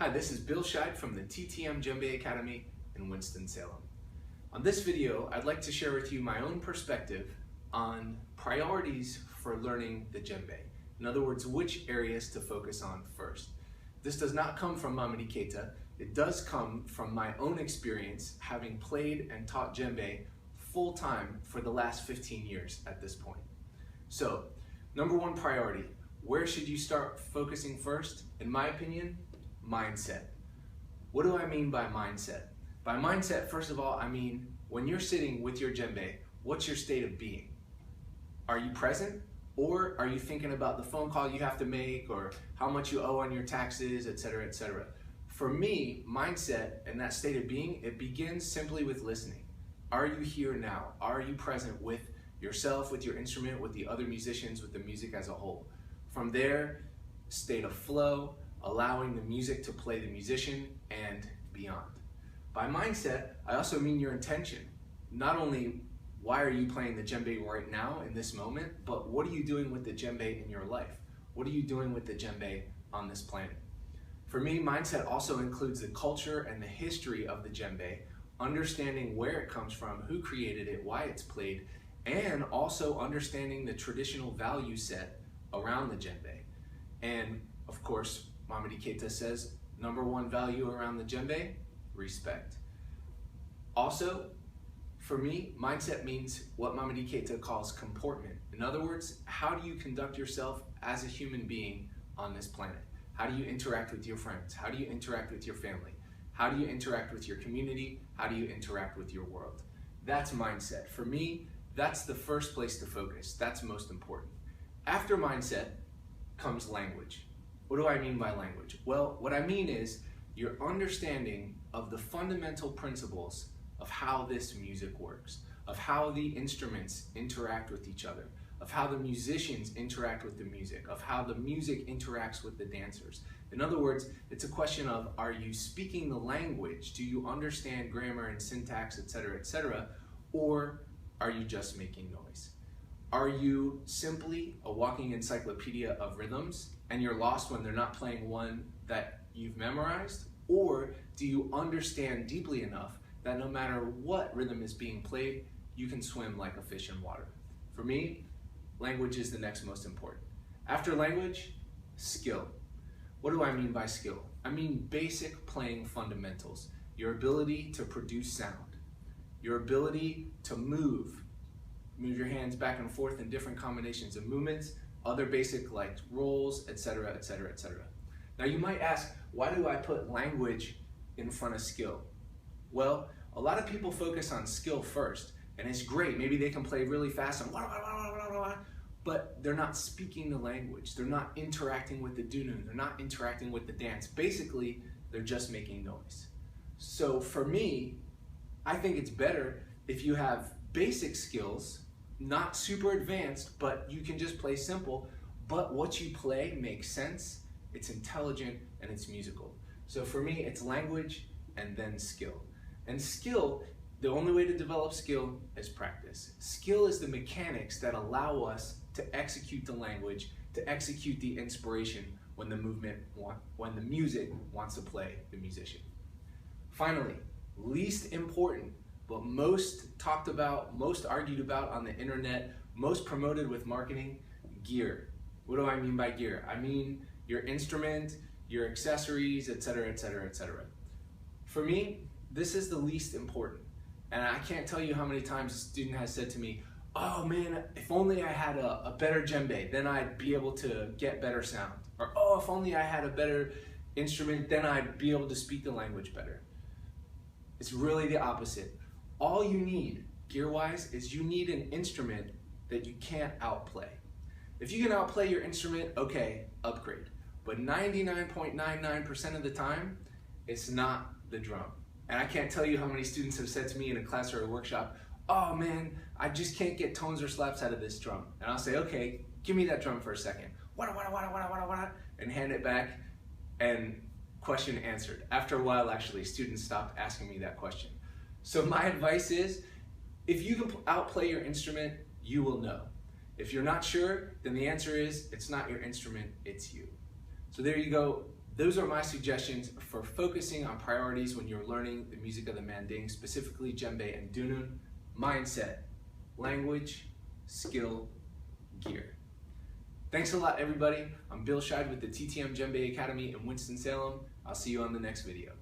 Hi, this is Bill Scheid from the TTM Djembe Academy in Winston-Salem. On this video, I'd like to share with you my own perspective on priorities for learning the djembe. In other words, which areas to focus on first. This does not come from Mamadi Keita. It does come from my own experience having played and taught djembe full-time for the last 15 years at this point. So, number one priority, where should you start focusing first? In my opinion, mindset. What do I mean by mindset? By mindset, first of all, I mean when you're sitting with your djembe, what's your state of being? Are you present, or are you thinking about the phone call you have to make, or how much you owe on your taxes, etc., etc.? For me, mindset and that state of being, it begins simply with listening. Are you here now? Are you present with yourself, with your instrument, with the other musicians, with the music as a whole? From there, state of flow, allowing the music to play the musician, and beyond. By mindset, I also mean your intention. Not only why are you playing the djembe right now in this moment, but what are you doing with the djembe in your life? What are you doing with the djembe on this planet? For me, mindset also includes the culture and the history of the djembe, understanding where it comes from, who created it, why it's played, and also understanding the traditional value set around the djembe. And of course, Mamadi Keita says, number one value around the djembe, respect. Also, for me, mindset means what Mamadi Keita calls comportment. In other words, how do you conduct yourself as a human being on this planet? How do you interact with your friends? How do you interact with your family? How do you interact with your community? How do you interact with your world? That's mindset. For me, that's the first place to focus. That's most important. After mindset comes language. What do I mean by language? Well, what I mean is your understanding of the fundamental principles of how this music works, of how the instruments interact with each other, of how the musicians interact with the music, of how the music interacts with the dancers. In other words, it's a question of, are you speaking the language? Do you understand grammar and syntax, etc., etc., or are you just making noise? Are you simply a walking encyclopedia of rhythms and you're lost when they're not playing one that you've memorized? Or do you understand deeply enough that no matter what rhythm is being played, you can swim like a fish in water? For me, language is the next most important. After language, skill. What do I mean by skill? I mean basic playing fundamentals. Your ability to produce sound. Your ability to move your hands back and forth in different combinations of movements, other basic like rolls, etc., etc., etc. Now you might ask, why do I put language in front of skill? Well, a lot of people focus on skill first, and it's great. Maybe they can play really fast and but they're not speaking the language. They're not interacting with the dunu. They're not interacting with the dance. Basically, they're just making noise. So for me, I think it's better if you have basic skills, not super advanced, but you can just play simple, but what you play makes sense, it's intelligent, and it's musical. So for me, it's language and then skill. And skill, the only way to develop skill is practice. Skill is the mechanics that allow us to execute the language, to execute the inspiration when the music wants to play the musician. Finally, least important, but most talked about, most argued about on the internet, most promoted with marketing, gear. What do I mean by gear? I mean your instrument, your accessories, etc., etc., etc. For me, this is the least important. And I can't tell you how many times a student has said to me, oh man, if only I had a better djembe, then I'd be able to get better sound. Or, oh, if only I had a better instrument, then I'd be able to speak the language better. It's really the opposite. All you need, gear-wise, is you need an instrument that you can't outplay. If you can outplay your instrument, okay, upgrade. But 99.99% of the time, it's not the drum. And I can't tell you how many students have said to me in a class or a workshop, oh man, I just can't get tones or slaps out of this drum. And I'll say, okay, give me that drum for a second. And hand it back, and question answered. After a while, actually, students stopped asking me that question. So my advice is, if you can outplay your instrument, you will know. If you're not sure, then the answer is, it's not your instrument, it's you. So there you go. Those are my suggestions for focusing on priorities when you're learning the music of the Manding, specifically Djembe and Dunun: mindset, language, skill, gear. Thanks a lot, everybody. I'm Bill Scheid with the TTM Djembe Academy in Winston-Salem. I'll see you on the next video.